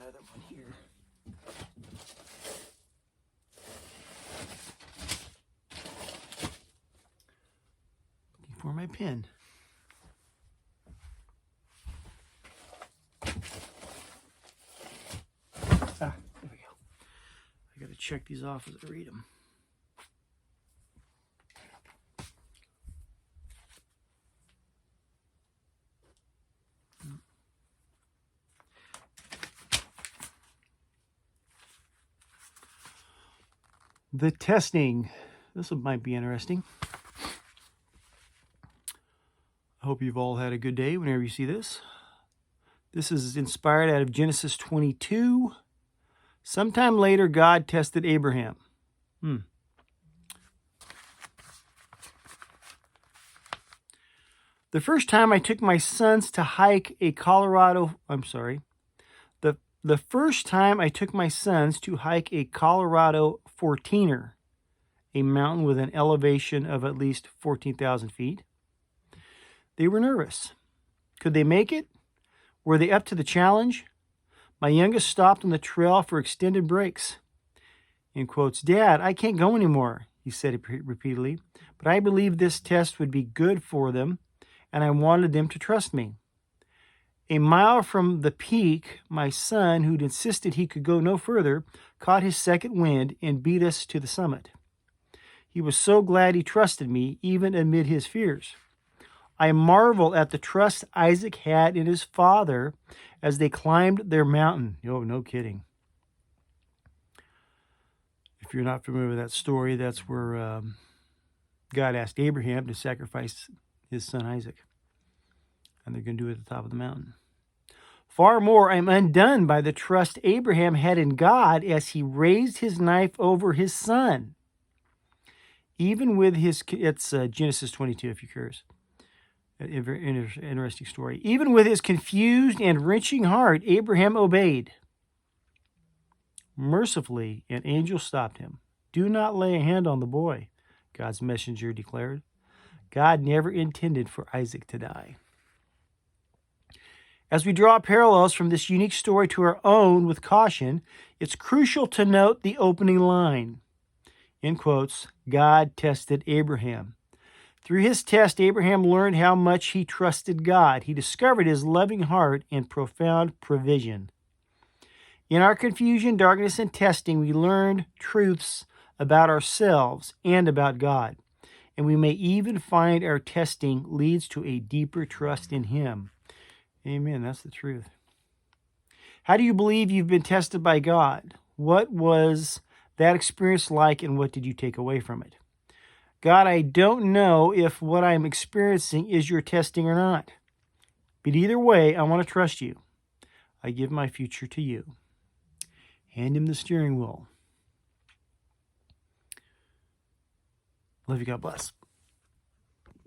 another one here. Looking for my pen. There we go. I gotta check these off as I read them. The testing. This might be interesting. I hope you've all had a good day whenever you see this. This is inspired out of Genesis 22. Sometime later, God tested Abraham. The first time I took my sons to hike a Colorado 14er, a mountain with an elevation of at least 14,000 feet, they were nervous. Could they make it? Were they up to the challenge? My youngest stopped on the trail for extended breaks. In quotes, "Dad, I can't go anymore," he said repeatedly, "but I believe this test would be good for them, and I wanted them to trust me." A mile from the peak, my son, who'd insisted he could go no further, caught his second wind and beat us to the summit. He was so glad he trusted me, even amid his fears. I marvel at the trust Isaac had in his father as they climbed their mountain. Oh, no kidding. If you're not familiar with that story, that's where God asked Abraham to sacrifice his son Isaac. And they're going to do it at the top of the mountain. Far more, I'm undone by the trust Abraham had in God as he raised his knife over his son. Even with his, it's Genesis 22, if you're curious. A very interesting story. Even with his confused and wrenching heart, Abraham obeyed. Mercifully, an angel stopped him. "Do not lay a hand on the boy," God's messenger declared. God never intended for Isaac to die. As we draw parallels from this unique story to our own with caution, it's crucial to note the opening line. In quotes, God tested Abraham. Through his test, Abraham learned how much he trusted God. He discovered his loving heart and profound provision. In our confusion, darkness, and testing, we learned truths about ourselves and about God. And we may even find our testing leads to a deeper trust in him. Amen. That's the truth. How do you believe you've been tested by God? What was that experience like, and what did you take away from it? God, I don't know if what I'm experiencing is your testing or not. But either way, I want to trust you. I give my future to you. Hand him the steering wheel. Love you. God bless.